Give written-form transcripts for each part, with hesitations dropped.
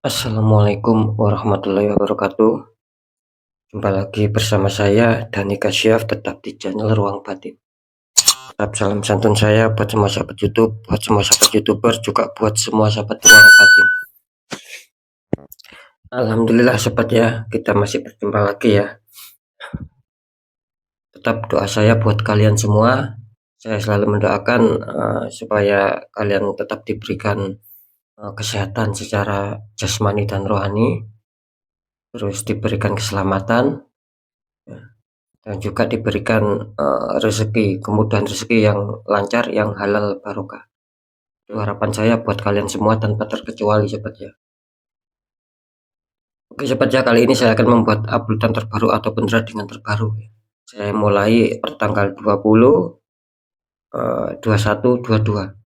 Assalamualaikum warahmatullahi wabarakatuh. Jumpa lagi bersama saya Dani Kasyaf, tetap di channel Ruang Batin. Tetap salam santun saya buat semua sahabat YouTube, buat semua sahabat YouTuber, juga buat semua sahabat Ruang Batin. Alhamdulillah sobat ya, kita masih berjumpa lagi ya. Tetap doa saya buat kalian semua. Saya selalu mendoakan supaya kalian tetap diberikan kesehatan secara jasmani dan rohani, terus diberikan keselamatan, dan juga diberikan rezeki, kemudahan rezeki yang lancar, yang halal barokah. Itu harapan saya buat kalian semua tanpa terkecuali sobat ya. Oke sobat ya, kali ini saya akan membuat uploadan terbaru ataupun tradingan terbaru. Saya mulai pertanggal 20, 21, 22.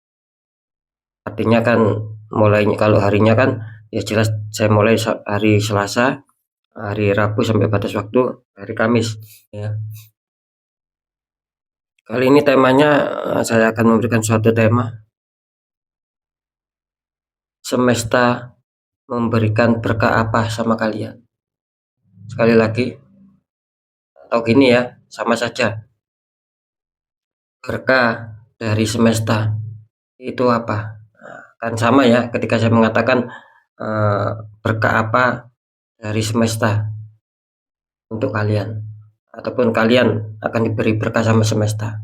Artinya kan mulainya, kalau harinya kan ya jelas saya mulai hari Selasa, hari Rabu sampai batas waktu hari Kamis ya. Kali ini temanya saya akan memberikan suatu tema, semesta memberikan berkah apa sama kalian. Sekali lagi, atau gini ya, sama saja, berkah dari semesta itu apa? Nah, kan sama ya ketika saya mengatakan berkah apa dari semesta untuk kalian, ataupun kalian akan diberi berkah sama semesta.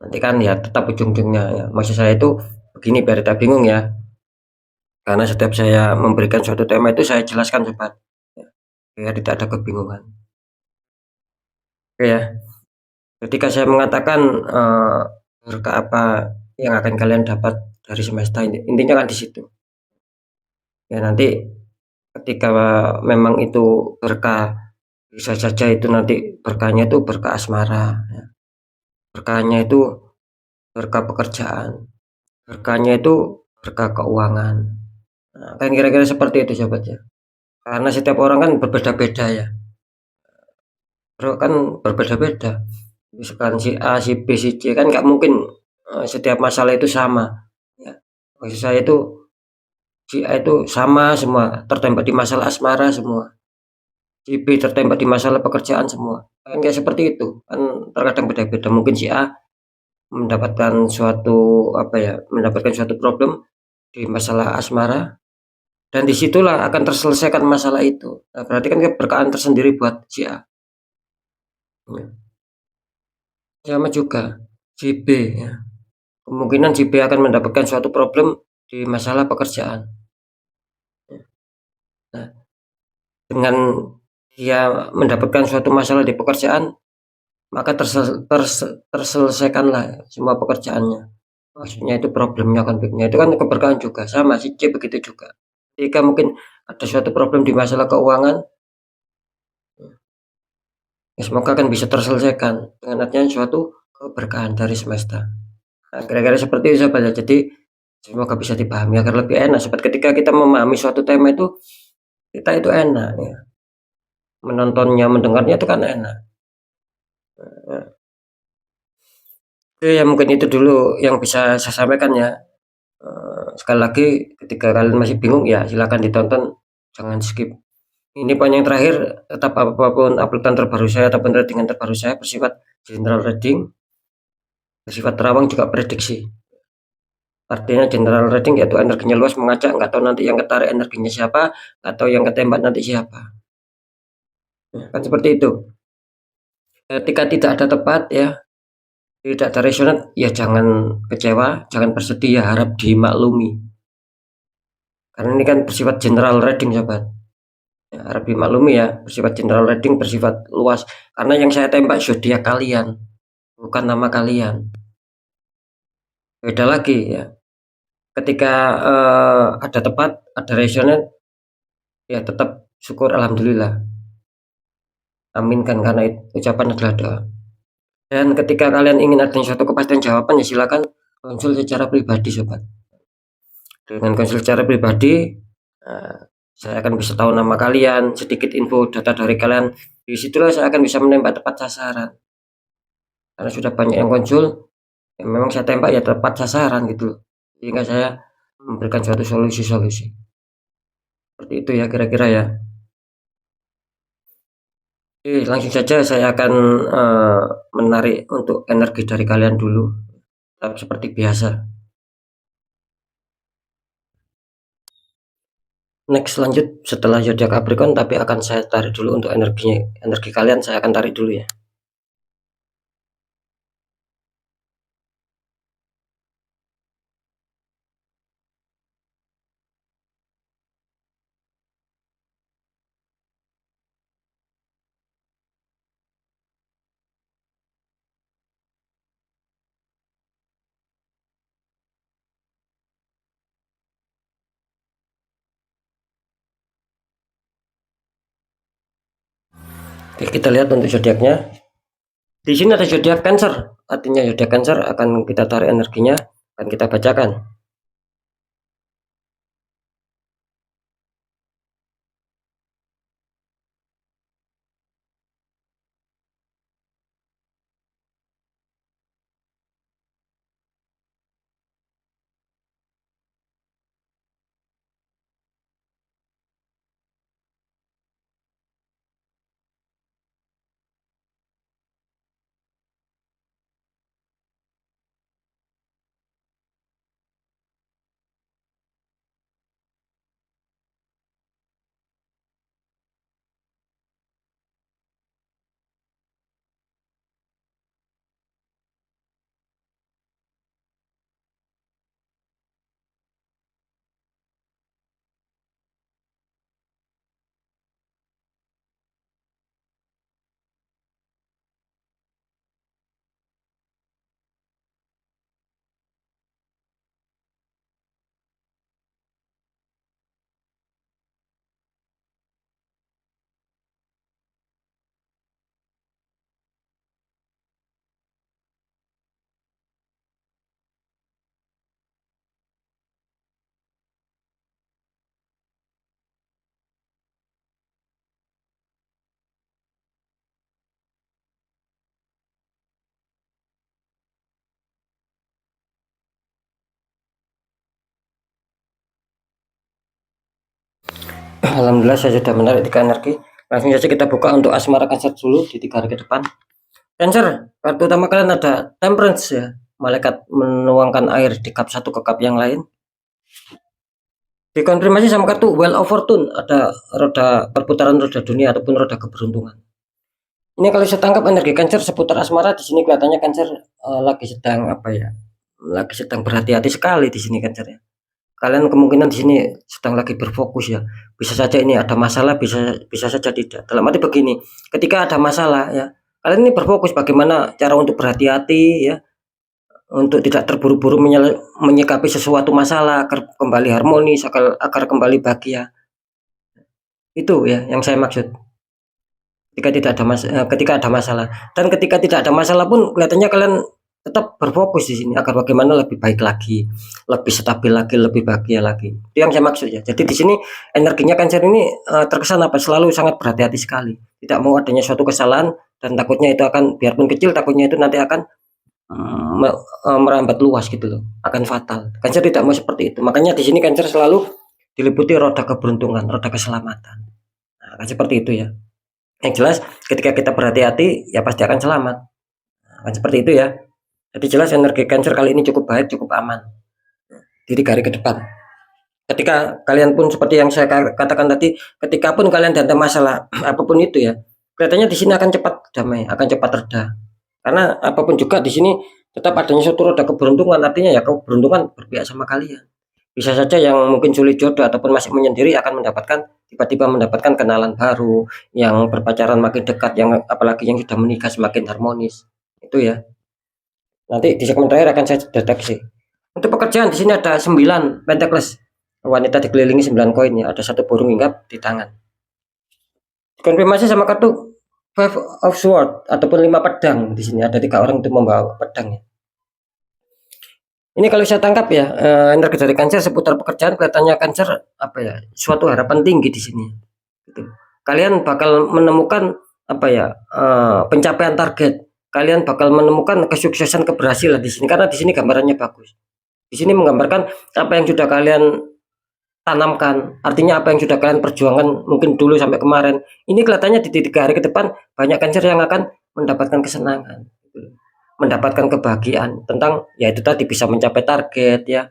Nanti kan ya tetap ujung-ujungnya ya. Maksud saya itu begini biar tidak bingung ya, karena setiap saya memberikan suatu tema itu saya jelaskan sobat ya, biar tidak ada kebingungan. Oke ya, ketika saya mengatakan berkah apa yang akan kalian dapat dari semesta, intinya kan di situ ya. Nanti ketika memang itu berkah, bisa saja itu nanti berkahnya itu berkah asmara ya. Berkahnya itu berkah pekerjaan, berkahnya itu berkah keuangan. Nah, kan kira-kira seperti itu sobat ya, karena setiap orang kan berbeda-beda ya, bro, kan berbeda-beda. Misalkan si A, si B, si C kan nggak mungkin setiap masalah itu sama ya. Maksud saya itu si A itu sama semua, tertembak di masalah asmara semua, si B tertembak di masalah pekerjaan semua, kan kayak seperti itu kan, terkadang beda-beda. Mungkin si A mendapatkan suatu mendapatkan suatu problem di masalah asmara, dan disitulah akan terselesaikan masalah itu. Nah, berarti kan keberkahan tersendiri buat si A ya. Sama juga si B ya, kemungkinan si B akan mendapatkan suatu problem di masalah pekerjaan. Nah, dengan dia mendapatkan suatu masalah di pekerjaan, maka terselesaikanlah semua pekerjaannya. Maksudnya itu problemnya, konfliknya itu kan keberkahan juga. Sama si C begitu juga. Jika mungkin ada suatu problem di masalah keuangan, ya semoga kan bisa terselesaikan dengan adanya suatu keberkahan dari semesta. Nah, kira-kira seperti itu sobat ya. Jadi semoga bisa dipahami agar lebih enak sobat. Ketika kita memahami suatu tema itu, kita itu enak ya, menontonnya, mendengarnya itu kan enak. Oke ya, mungkin itu dulu yang bisa saya sampaikan ya. Sekali lagi, ketika kalian masih bingung ya silakan ditonton, jangan skip. Ini poin yang terakhir, tetap apapun uploadan terbaru saya ataupun ratingan terbaru saya bersifat general reading, bersifat terawang, juga prediksi. Artinya general reading yaitu energinya luas, mengajak, nggak tahu nanti yang ketarik energinya siapa, atau yang ketembak nanti siapa. Ya, kan seperti itu. Ketika tidak ada tepat ya, tidak ada resonat, ya jangan kecewa, jangan bersedih, ya harap dimaklumi. Karena ini kan bersifat general reading sobat. Ya, harap dimaklumi ya, bersifat general reading, bersifat luas. Karena yang saya tembak zodiak kalian, bukan nama kalian. Beda lagi ya. Ketika ada tepat, ada resonat, ya tetap syukur, alhamdulillah. Aminkan, karena ucapan adalah doa. Dan ketika kalian ingin adanya suatu kepastian jawaban, ya silakan konsul secara pribadi sobat. Dengan konsul secara pribadi, saya akan bisa tahu nama kalian, sedikit info data dari kalian. Disitulah saya akan bisa menembak tepat sasaran. Karena sudah banyak yang konsul, ya memang saya tembak ya tepat sasaran gitu loh. Sehingga saya memberikan suatu solusi-solusi. Seperti itu ya kira-kira ya. Oke, langsung saja saya akan menarik untuk energi dari kalian dulu, seperti biasa. Next, lanjut setelah zodiak Capricorn, tapi akan saya tarik dulu untuk energi kalian saya akan tarik dulu ya. Oke, kita lihat untuk zodiaknya. Di sini ada zodiak Cancer, artinya zodiak Cancer akan kita tarik energinya, akan kita bacakan. Alhamdulillah saya sudah menarik 3 energi. Langsung saja kita buka untuk asmara Cancer dulu di 3 hari ke depan. Cancer, kartu utama kalian ada Temperance ya, malaikat menuangkan air di cup satu ke cup yang lain. Dikonfirmasi sama kartu Wheel of Fortune, ada roda perputaran roda dunia ataupun roda keberuntungan. Ini kalau saya tangkap energi Cancer seputar asmara, di sini kelihatannya Cancer lagi sedang apa ya? Lagi sedang berhati-hati sekali di sini Cancer ya. Kalian kemungkinan di sini sedang lagi berfokus ya. Bisa saja ini ada masalah, bisa saja tidak. Dalam arti begini, ketika ada masalah ya, kalian ini berfokus bagaimana cara untuk berhati-hati ya, untuk tidak terburu-buru menyikapi sesuatu masalah agar kembali harmonis, agar kembali bahagia. Itu ya yang saya maksud. Ketika ada masalah, dan ketika tidak ada masalah pun kelihatannya kalian tetap berfokus di sini agar bagaimana lebih baik lagi, lebih stabil lagi, lebih bahagia lagi. Itu yang saya maksud ya. Jadi di sini energinya Cancer ini terkesan apa? Selalu sangat berhati-hati sekali. Tidak mau adanya suatu kesalahan dan takutnya itu akan, biarpun kecil, takutnya itu nanti akan merambat luas gitu loh, akan fatal. Cancer tidak mau seperti itu. Makanya di sini Cancer selalu diliputi roda keberuntungan, roda keselamatan. Nah, kan seperti itu ya. Yang jelas ketika kita berhati-hati ya pasti akan selamat. Nah, kan seperti itu ya. Jadi jelas energi Cancer kali ini cukup baik, cukup aman di 3 hari ke depan. Ketika kalian pun seperti yang saya katakan tadi, ketika pun kalian ada masalah apapun itu ya, kelihatannya di sini akan cepat damai, akan cepat reda. Karena apapun juga di sini tetap adanya suatu roda keberuntungan, artinya ya keberuntungan berpihak sama kalian. Bisa saja yang mungkin sulit jodoh ataupun masih menyendiri akan tiba-tiba mendapatkan kenalan baru, yang berpacaran makin dekat, yang apalagi yang sudah menikah semakin harmonis. Itu ya. Nanti di segmen terakhir akan saya deteksi. Untuk pekerjaan di sini ada 9 Pentacles. Wanita dikelilingi 9 koin ya, ada 1 burung hinggap di tangan. Konfirmasi sama kartu Five of Swords ataupun 5 pedang. Di sini ada 3 orang untuk membawa pedang ya. Ini kalau saya tangkap ya, energi dari Cancer seputar pekerjaan kelihatannya Cancer apa ya, suatu harapan tinggi di sini. Gitu. Kalian bakal menemukan apa ya, pencapaian target. Kalian bakal menemukan kesuksesan, keberhasilan di sini karena di sini gambarannya bagus. Di sini menggambarkan apa yang sudah kalian tanamkan. Artinya apa yang sudah kalian perjuangkan mungkin dulu sampai kemarin, ini kelihatannya di 3 hari ke depan banyak Cancer yang akan mendapatkan kesenangan, gitu. Mendapatkan kebahagiaan tentang ya itu tadi bisa mencapai target ya,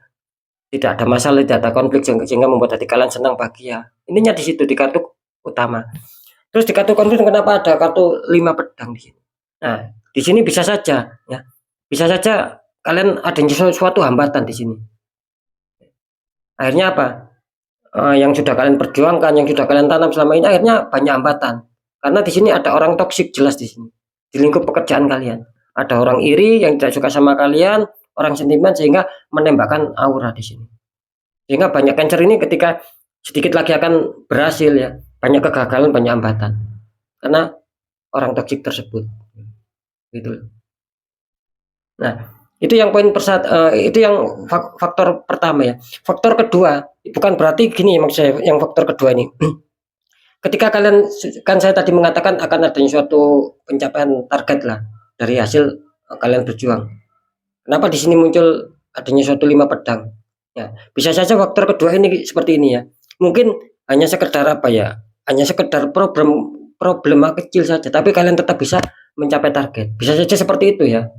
tidak ada masalah, tidak ada konflik sehingga membuat hati kalian senang bahagia. Ininya di situ di kartu utama. Terus di kartu konflik kenapa ada kartu 5 pedang di sini? Nah, di sini bisa saja ya. Bisa saja kalian adanya suatu hambatan di sini. Akhirnya apa? Yang sudah kalian perjuangkan, yang sudah kalian tanam selama ini akhirnya banyak hambatan. Karena di sini ada orang toksik jelas di sini. Di lingkup pekerjaan kalian. Ada orang iri yang tidak suka sama kalian, orang sentimen sehingga menembakkan aura di sini. Sehingga banyak Cancer ini ketika sedikit lagi akan berhasil ya, banyak kegagalan, banyak hambatan. Karena orang toksik tersebut. Gitu. Nah, itu yang itu yang faktor pertama ya. Faktor kedua, bukan berarti gini maksud saya, yang faktor kedua ini. Ketika kalian kan saya tadi mengatakan akan adanya suatu pencapaian target lah dari hasil kalian berjuang. Kenapa di sini muncul adanya suatu 5 pedang? Ya, bisa saja faktor kedua ini seperti ini ya. Mungkin hanya sekedar apa ya? Hanya sekedar problema kecil saja, tapi kalian tetap bisa mencapai target. Bisa saja seperti itu ya.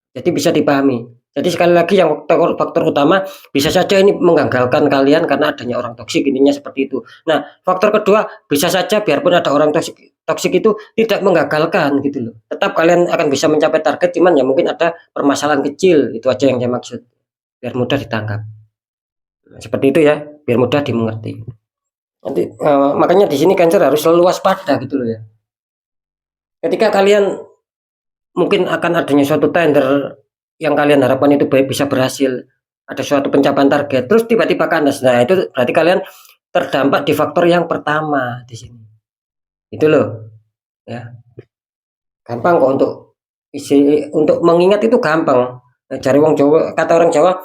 Jadi bisa dipahami. Jadi sekali lagi yang faktor utama bisa saja ini menggagalkan kalian karena adanya orang toksik, intinya seperti itu. Nah, faktor kedua bisa saja biarpun ada orang toksik toksik itu tidak menggagalkan gitu loh. Tetap kalian akan bisa mencapai target, cuman ya mungkin ada permasalahan kecil, itu aja yang saya maksud. Biar mudah ditangkap. Nah, seperti itu ya, biar mudah dimengerti. Nanti makanya di sini Cancer harus selalu waspada gitu loh ya. Ketika kalian mungkin akan adanya suatu tender yang kalian harapkan itu baik bisa berhasil, ada suatu pencapaian target, terus tiba-tiba kandas. Nah, itu berarti kalian terdampak di faktor yang pertama di sini. Itu loh, ya. Gampang kok untuk mengingat itu gampang. Nah, cari wong Jawa, kata orang Jawa,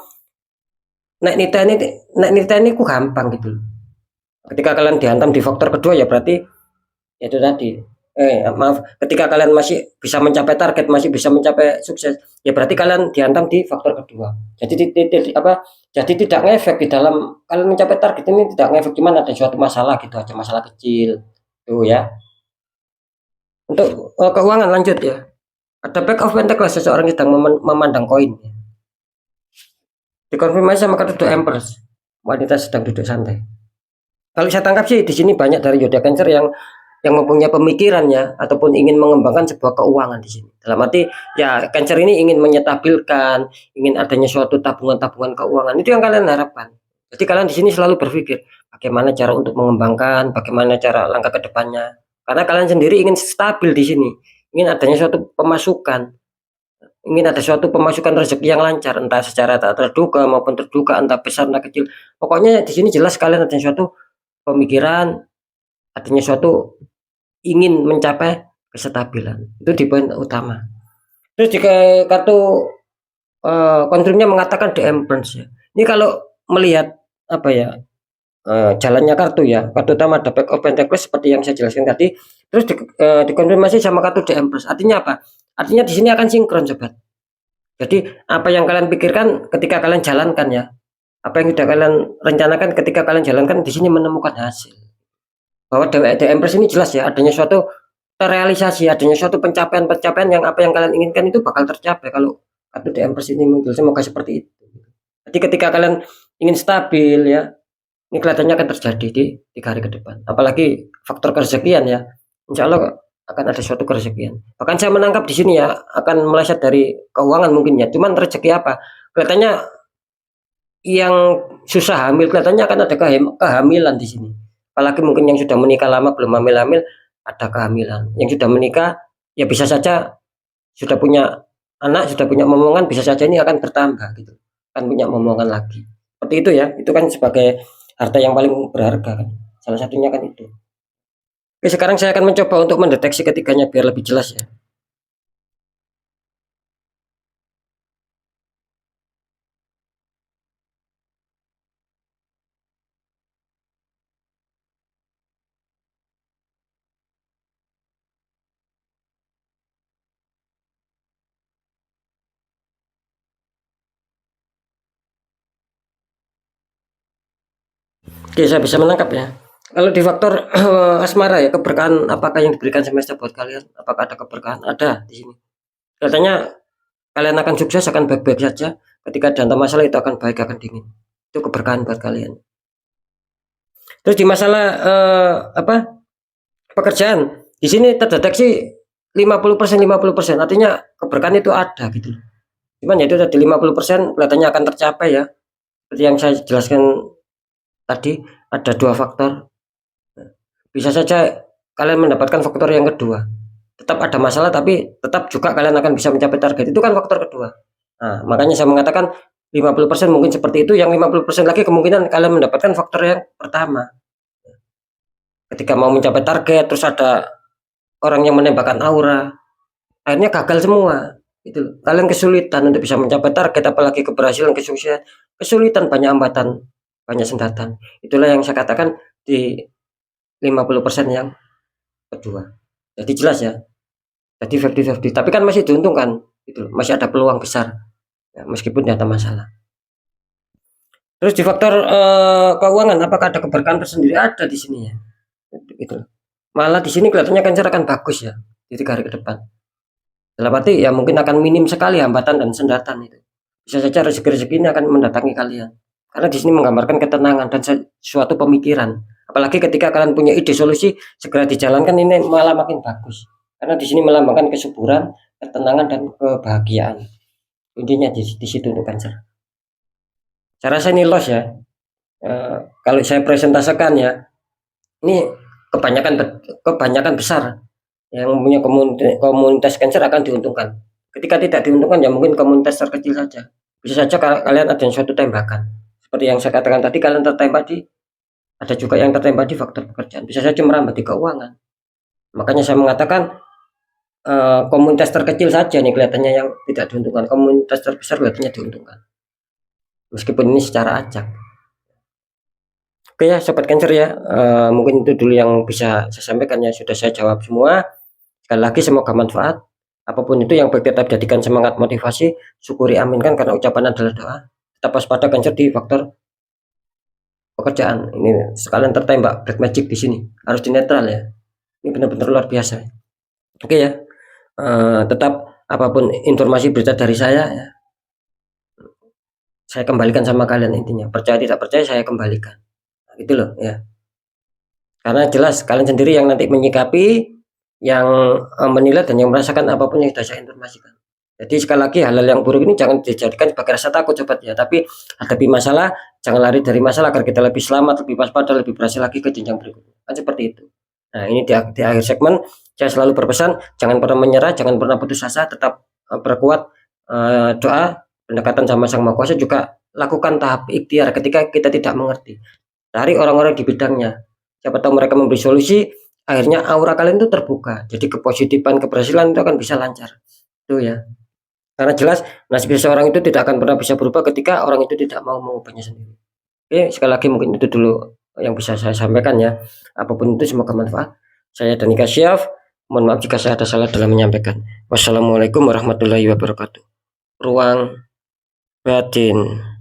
nek niteni ku gampang gitu loh. Ketika kalian dihantam di faktor kedua ya berarti ya itu tadi. Maaf, ketika kalian masih bisa mencapai target, masih bisa mencapai sukses, ya berarti kalian dihantam di faktor kedua. Jadi tidak ngefek di dalam kalian mencapai target ini, tidak ngefek, cuman ada suatu masalah gitu aja, masalah kecil. Tuh ya. Untuk keuangan lanjut ya. Ada back of pentacle, seseorang sedang memandang koin. Dikonfirmasi sama kartu The Empress. Wanita sedang duduk santai. Kalau saya tangkap sih di sini banyak dari zodiak Cancer yang mempunyai pemikirannya ataupun ingin mengembangkan sebuah keuangan di sini. Dalam arti ya Cancer ini ingin menyetabilkan, ingin adanya suatu tabungan-tabungan keuangan. Itu yang kalian harapkan. Jadi kalian di sini selalu berpikir bagaimana cara untuk mengembangkan, bagaimana cara langkah ke depannya. Karena kalian sendiri ingin stabil di sini, ingin adanya suatu pemasukan, ingin ada suatu pemasukan rezeki yang lancar, entah secara tak terduga maupun terduga, entah besar entah kecil. Pokoknya di sini jelas kalian ada suatu pemikiran, adanya suatu ingin mencapai kestabilan. Itu di poin utama. Terus jika kartu konfirmnya mengatakan The Empress ya. Ini kalau melihat apa ya jalannya kartu ya, kartu utama ada back of pentacles seperti yang saya jelaskan tadi. Terus dikonfirmasi sama kartu The Empress. Artinya apa? Artinya di sini akan sinkron sobat. Jadi apa yang kalian pikirkan ketika kalian jalankan ya, apa yang sudah kalian rencanakan ketika kalian jalankan di sini menemukan hasil. Bahwa The Empress ini jelas ya adanya suatu terrealisasi, adanya suatu pencapaian-pencapaian yang apa yang kalian inginkan itu bakal tercapai kalau kartu The Empress ini muncul. Semoga seperti itu. Jadi ketika kalian ingin stabil ya, ini kelihatannya akan terjadi di 3 hari ke depan. Apalagi faktor kerezekian ya, insya Allah akan ada suatu kerezekian. Bahkan saya menangkap di sini ya akan meleset dari keuangan mungkin ya. Cuman rezeki apa? Kelihatannya yang susah hamil kelihatannya akan ada kehamilan di sini. Apalagi mungkin yang sudah menikah lama belum hamil-hamil ada kehamilan. Yang sudah menikah ya bisa saja sudah punya anak, sudah punya momongan, bisa saja ini akan bertambah gitu. Kan punya momongan lagi. Seperti itu ya. Itu kan sebagai harta yang paling berharga kan. Salah satunya kan itu. Oke, sekarang saya akan mencoba untuk mendeteksi ketiganya biar lebih jelas ya. Oke, saya bisa menangkap ya. Kalau di faktor asmara ya, keberkahan apakah yang diberikan semesta buat kalian? Apakah ada keberkahan? Ada di sini. Katanya kalian akan sukses, akan baik-baik saja. Ketika ada masalah itu akan baik, akan dingin. Itu keberkahan buat kalian. Terus di masalah apa? Pekerjaan. Di sini terdeteksi 50%, 50%. Artinya keberkahan itu ada gitu. Cuman ya itu tadi 50% kelihatannya akan tercapai ya. Seperti yang saya jelaskan tadi, ada dua faktor. Bisa saja kalian mendapatkan faktor yang kedua. Tetap ada masalah tapi tetap juga kalian akan bisa mencapai target. Itu kan faktor kedua. Nah, makanya saya mengatakan 50% mungkin seperti itu, yang 50% lagi kemungkinan kalian mendapatkan faktor yang pertama. Ketika mau mencapai target terus ada orang yang menembakkan aura, akhirnya gagal semua. Itu kalian kesulitan untuk bisa mencapai target, apalagi keberhasilan, kesuksesan, kesulitan, banyak hambatan, banyak sendatan. Itulah yang saya katakan di 50% yang kedua. Jadi jelas ya. Jadi 50-50. Tapi kan masih diuntungkan, gitu. Masih ada peluang besar. Ya, meskipun ada masalah. Terus di faktor keuangan, apakah ada keberkahan tersendiri? Ada di sini ya. Gitu. Malah di sini kelihatannya Cancer akan bagus ya di 3 hari ke depan. Dalam arti ya mungkin akan minim sekali hambatan dan sendatan itu. Bisa saja rezeki-rezeki ini akan mendatangi kalian. Karena di sini menggambarkan ketenangan dan suatu pemikiran. Apalagi ketika kalian punya ide solusi segera dijalankan, ini malah makin bagus. Karena di sini melambangkan kesuburan, ketenangan dan kebahagiaan. Intinya di situ untuk Cancer. Saya rasa ini loss ya. Kalau saya presentasikan ya, ini kebanyakan besar yang punya komunitas Cancer akan diuntungkan. Ketika tidak diuntungkan ya mungkin komunitas terkecil saja. Bisa saja kalian ada suatu tembakan. Seperti yang saya katakan tadi, kalian tertembak ada juga yang tertembak di faktor pekerjaan. Bisa saja merambat di keuangan. Makanya saya mengatakan komunitas terkecil saja nih kelihatannya yang tidak diuntungkan. Komunitas terbesar kelihatannya diuntungkan. Meskipun ini secara acak. Oke ya sobat Cancer ya, mungkin itu dulu yang bisa saya sampaikan ya, sudah saya jawab semua. Sekali lagi semoga manfaat. Apapun itu yang baik tetap jadikan semangat, motivasi, syukuri, aminkan, karena ucapan adalah doa. Tetap waspada Cancer di faktor pekerjaan. Ini sekalian tertembak black magic di sini, harus dinetral ya. Ini benar-benar luar biasa. Oke ya, tetap apapun informasi berita dari saya ya, saya kembalikan sama kalian. Intinya percaya tidak percaya saya kembalikan. Gitu loh ya. Karena jelas kalian sendiri yang nanti menyikapi, yang menilai dan yang merasakan apapun yang sudah saya informasikan. Jadi sekali lagi hal-hal yang buruk ini jangan dijadikan sebagai rasa takut sobat ya, tapi hadapi masalah, jangan lari dari masalah agar kita lebih selamat, lebih waspada, lebih berhasil lagi ke jenjang berikutnya. Kan seperti itu. Nah, ini di akhir segmen saya selalu berpesan, jangan pernah menyerah, jangan pernah putus asa, tetap perkuat doa, pendekatan sama Sang Maha Kuasa, juga lakukan tahap ikhtiar ketika kita tidak mengerti. Cari orang-orang di bidangnya. Siapa tahu mereka memberi solusi, akhirnya aura kalian itu terbuka. Jadi kepositifan, keberhasilan itu akan bisa lancar. Itu ya. Karena jelas nasib seseorang itu tidak akan pernah bisa berubah ketika orang itu tidak mau mengubahnya sendiri. Oke, sekali lagi mungkin itu dulu yang bisa saya sampaikan ya. Apapun itu semoga manfaat. Saya Dani Kasyaf. Mohon maaf jika saya ada salah dalam menyampaikan. Wassalamualaikum warahmatullahi wabarakatuh. Ruang batin.